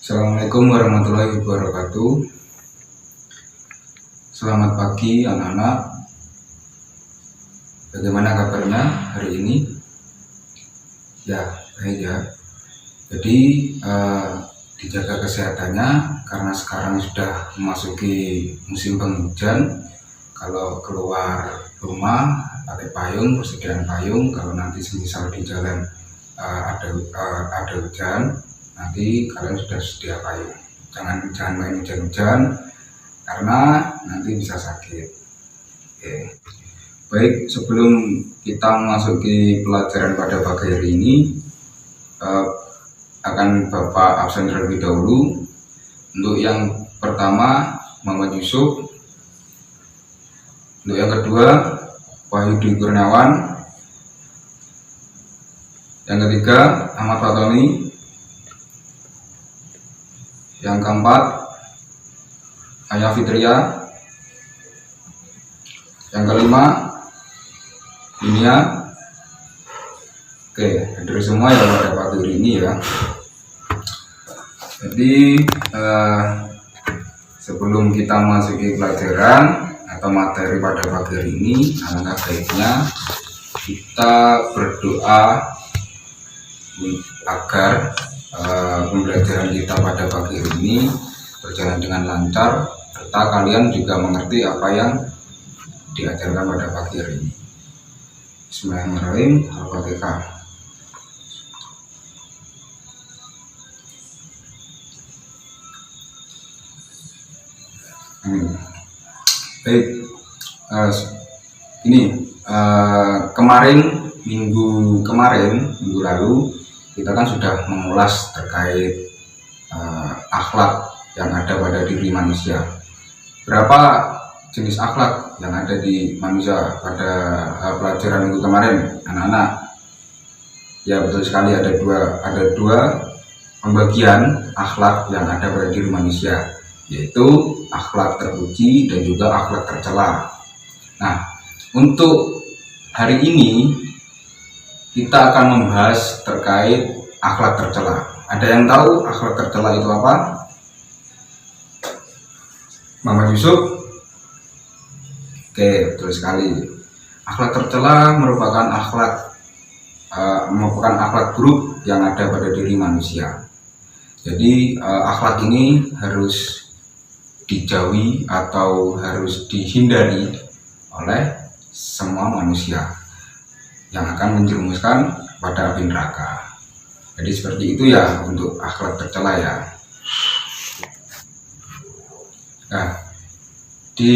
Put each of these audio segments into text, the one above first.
Assalamualaikum warahmatullahi wabarakatuh. Selamat pagi anak-anak. Bagaimana kabarnya hari ini? Ya, baik ya. Jadi dijaga kesehatannya karena sekarang sudah memasuki musim penghujan. Kalau keluar rumah pakai payung, persediaan payung. Kalau nanti semisal di jalan ada hujan, nanti kalian sudah sedia payung. Jangan main hujan-hujan karena nanti bisa sakit. Oke. Baik, sebelum kita memasuki pelajaran pada pagi hari ini, akan Bapak absen terlebih dahulu. Untuk yang pertama Muhammad Yusuf, untuk yang kedua Wahyu Dwi Kurniawan, yang ketiga Ahmad Fatoni, yang keempat Aya Fitria, yang kelima Dunia. Oke, hadir semua ya pada pagi hari ini ya. Jadi sebelum kita masuki pelajaran atau materi pada pagi hari ini, alangkah baiknya kita berdoa agar pembelajaran kita pada pagi hari ini berjalan dengan lancar, serta kalian juga mengerti apa yang diajarkan pada pagi hari ini. Bismillahirrahmanirrahim. Al-Fatihah. Baik, minggu lalu kita kan sudah mengulas terkait akhlak yang ada pada diri manusia. Berapa jenis akhlak yang ada di manusia pada pelajaran minggu kemarin, anak-anak? Ya, betul sekali, ada dua pembagian akhlak yang ada pada diri manusia, yaitu akhlak terpuji dan juga akhlak tercela. Nah, untuk hari ini kita akan membahas terkait akhlak tercela. Ada yang tahu akhlak tercela itu apa? Muhammad Yusuf? Oke, betul sekali. Akhlak tercela merupakan akhlak buruk yang ada pada diri manusia. Jadi akhlak ini harus dijauhi atau harus dihindari oleh semua manusia yang akan menjerumuskan pada api neraka. Jadi seperti itu ya untuk akhlak tercela ya. Nah, di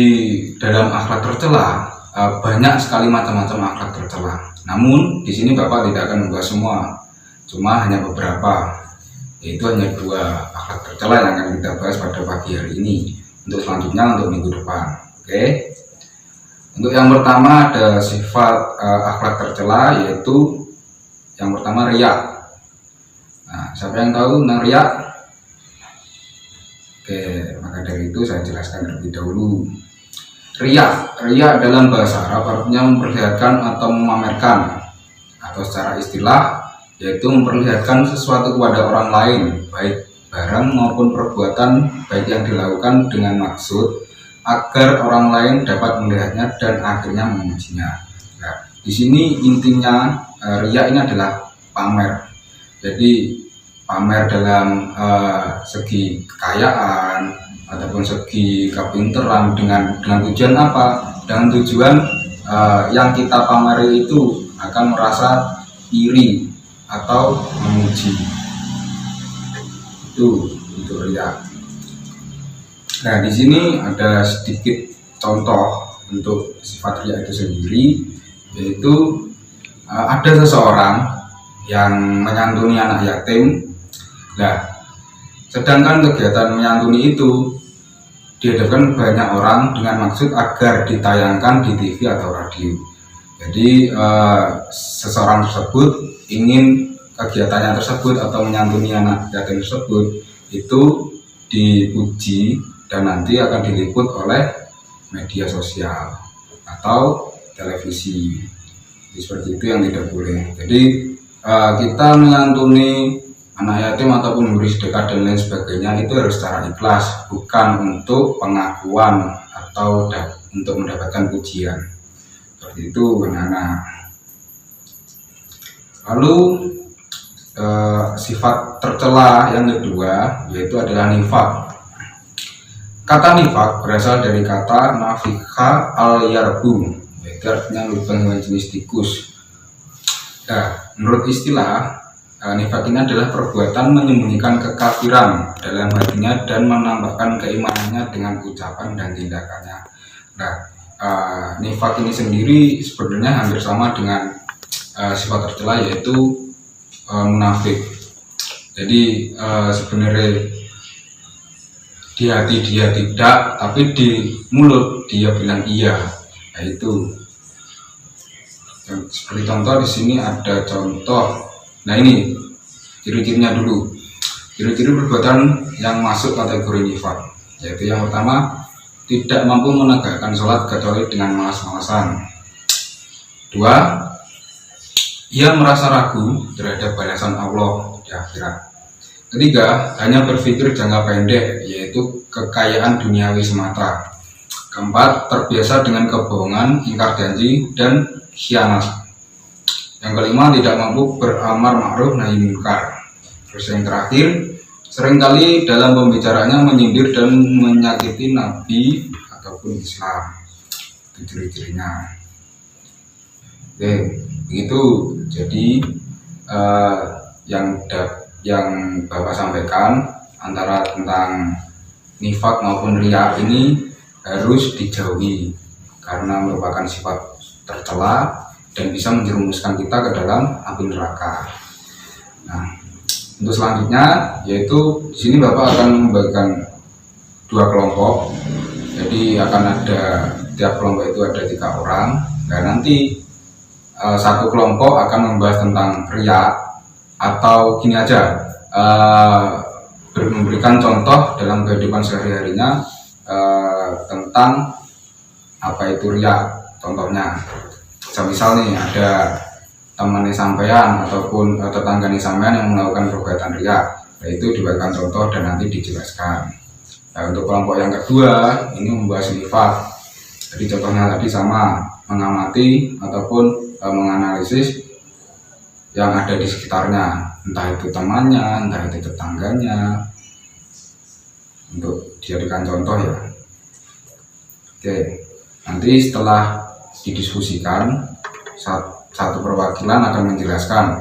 dalam akhlak tercela banyak sekali macam-macam akhlak tercela. Namun di sini Bapak tidak akan membahas semua, cuma hanya beberapa. Yaitu hanya dua akhlak tercela yang akan kita bahas pada pagi hari ini. Untuk selanjutnya untuk minggu depan. Oke. Untuk yang pertama ada sifat akhlak tercela, yaitu yang pertama riya. Nah, siapa yang tahu tentang riya? Oke, maka dari itu saya jelaskan terlebih dahulu. Riya dalam bahasa Arab artinya memperlihatkan atau memamerkan, atau secara istilah yaitu memperlihatkan sesuatu kepada orang lain, baik barang maupun perbuatan, baik yang dilakukan dengan maksud agar orang lain dapat melihatnya dan akhirnya memujinya. Nah, di sini intinya riya ini adalah pamer. Jadi pamer dalam segi kekayaan ataupun segi kepinteran dengan tujuan apa? Dengan tujuan yang kita pameri itu akan merasa iri atau memuji. Itu riya. Nah, di sini ada sedikit contoh untuk sifat riya itu sendiri, yaitu ada seseorang yang menyantuni anak yatim. Nah, sedangkan kegiatan menyantuni itu dihadapkan banyak orang dengan maksud agar ditayangkan di TV atau radio. Jadi seseorang tersebut ingin kegiatannya tersebut atau menyantuni anak yatim tersebut itu dipuji dan nanti akan diliput oleh media sosial atau televisi. Jadi, seperti itu yang tidak boleh. Jadi kita menyantuni anak yatim ataupun memberi sedekah dan lain sebagainya itu harus secara ikhlas, bukan untuk pengakuan atau untuk mendapatkan pujian. Seperti itu anak-anak. Lalu sifat tercela yang kedua yaitu adalah nifak. Kata nifak berasal dari kata nafika al-yarbu, yaitu artinya lubang dengan jenis tikus. Nah, menurut istilah, nifak ini adalah perbuatan menyembunyikan kekafiran dalam hatinya dan menampakkan keimanannya dengan ucapan dan tindakannya. Nah, nifak ini sendiri sebenarnya hampir sama dengan sifat tercela, yaitu munafik. Jadi sebenarnya di hati dia tidak, tapi di mulut dia bilang iya. Nah itu. Seperti contoh di sini ada contoh. Nah ini ciri-cirinya dulu. Ciri-ciri perbuatan yang masuk kategori nifak, yaitu yang pertama, tidak mampu menegakkan sholat kecuali dengan malas-malasan. Dua, ia merasa ragu terhadap balasan Allah di akhirat. Ketiga, hanya berpikir jangka pendek, yaitu kekayaan duniawi semata. Keempat, terbiasa dengan kebohongan, ingkar janji, dan khianat. Yang kelima, tidak mampu beramar ma'ruf nahi munkar. Terus yang terakhir, seringkali dalam pembicaraannya menyindir dan menyakiti Nabi ataupun Islam. Itu ciri-cirinya. Oke, begitu. Jadi yang Bapak sampaikan antara tentang nifak maupun riya ini harus dijauhi karena merupakan sifat tercela dan bisa menjerumuskan kita ke dalam api neraka. Nah, untuk selanjutnya yaitu di sini Bapak akan membagikan dua kelompok. Jadi akan ada tiap kelompok itu ada 3 orang. Dan nanti satu kelompok akan membahas tentang riya, atau gini aja, memberikan contoh dalam kehidupan sehari-harinya tentang apa itu riya. Contohnya, misal nih ada temannya sampean ataupun tetangganya sampean yang melakukan perbuatan riya, yaitu diberikan contoh dan nanti dijelaskan. Nah, untuk kelompok yang kedua ini membahas nifak. Jadi contohnya tadi sama, mengamati ataupun menganalisis yang ada di sekitarnya, entah itu temannya, entah itu tetangganya, untuk dijadikan contoh ya. Oke, nanti setelah didiskusikan, satu perwakilan akan menjelaskan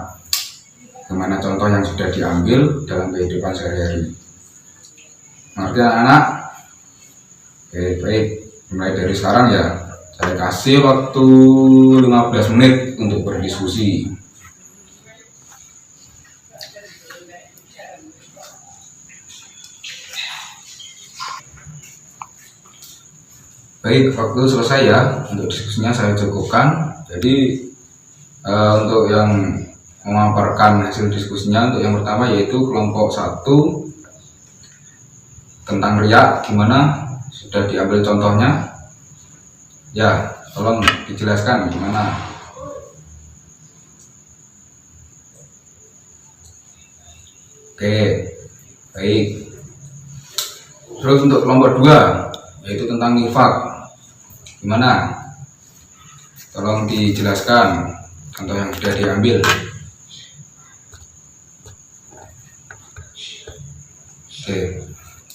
bagaimana contoh yang sudah diambil dalam kehidupan sehari-hari. Mengerti anak-anak? Oke, baik. Mulai dari sekarang ya, saya kasih waktu 15 menit untuk berdiskusi. Baik, waktu selesai ya. Untuk diskusinya saya cukupkan. Jadi untuk yang memaparkan hasil diskusinya, untuk yang pertama yaitu kelompok 1 tentang riya, gimana? Sudah diambil contohnya? Ya, tolong dijelaskan gimana. Oke, baik. Terus untuk kelompok 2 yaitu tentang nifak, gimana? Tolong dijelaskan contoh yang sudah diambil. Oke,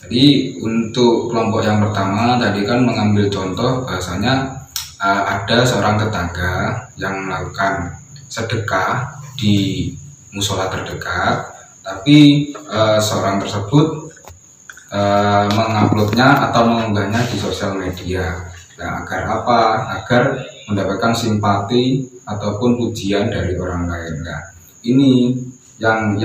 jadi untuk kelompok yang pertama tadi kan mengambil contoh bahasanya ada seorang tetangga yang melakukan sedekah di musola terdekat, tapi seorang tersebut menguploadnya atau mengunggahnya di sosial media. Nah, agar apa? Agar mendapatkan simpati ataupun pujian dari orang lain. Nah, ini yang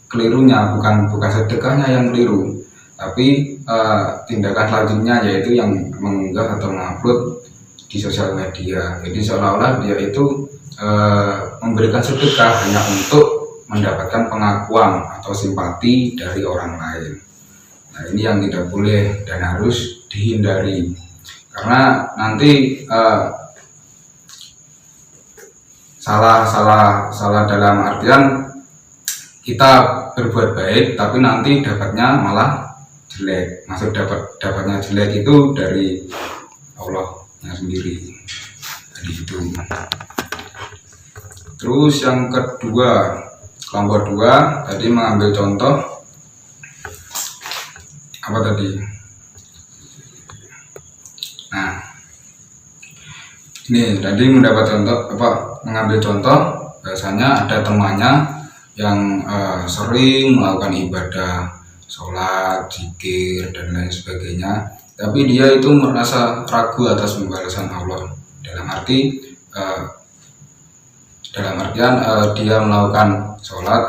kelirunya bukan sedekahnya yang keliru, tapi tindakan selanjutnya yaitu yang mengunggah atau mengupload di sosial media. Jadi seolah-olah dia itu memberikan sedekah hanya untuk mendapatkan pengakuan atau simpati dari orang lain. Nah, ini yang tidak boleh dan harus dihindari, karena nanti salah dalam artian kita berbuat baik tapi nanti dapatnya malah jelek. Maksud dapatnya jelek itu dari Allahnya sendiri. Jadi itu. Terus yang kedua, kelompok 2 tadi mengambil contoh apa tadi? Nah, ini tadi mendapat contoh mengambil contoh bahasanya ada temannya yang sering melakukan ibadah, sholat, zikir dan lain sebagainya, tapi dia itu merasa ragu atas pembalasan Allah. Dalam artian dia melakukan sholat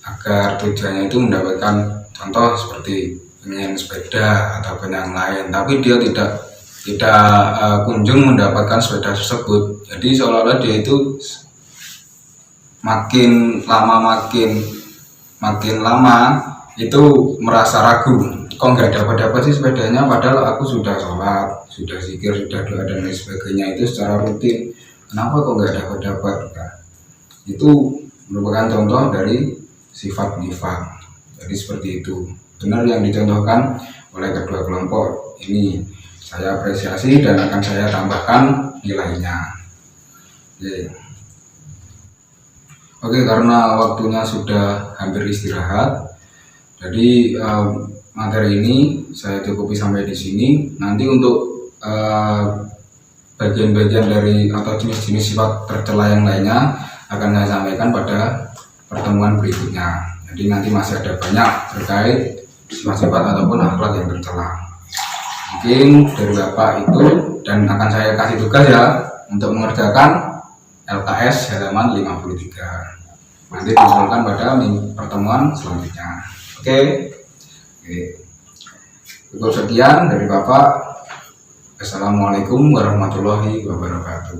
agar tujuannya itu mendapatkan contoh seperti ingin sepeda atau yang lain, tapi dia tidak kunjung mendapatkan sepeda tersebut. Jadi seolah-olah dia itu makin lama itu merasa ragu, kok nggak dapat sih sepedanya, padahal aku sudah sholat, sudah zikir, sudah doa dan lain sebagainya itu secara rutin, kenapa kok nggak dapat? Nah, itu merupakan contoh dari sifat nifaq. Jadi seperti itu, benar yang dicontohkan oleh kedua kelompok ini, saya apresiasi dan akan saya tambahkan nilainya. Oke, karena waktunya sudah hampir istirahat, jadi materi ini saya cukupi sampai di sini. Nanti untuk bagian-bagian dari atau jenis-jenis sifat tercela yang lainnya akan saya sampaikan pada pertemuan berikutnya. Jadi nanti masih ada banyak terkait sifat-sifat ataupun akhlak yang tercela. Mungkin dari Bapak itu, dan akan saya kasih tugas ya untuk mengerjakan LKS halaman 53. Nanti diusulkan pada pertemuan selanjutnya. Oke. Cukup sekian dari Bapak. Assalamualaikum warahmatullahi wabarakatuh.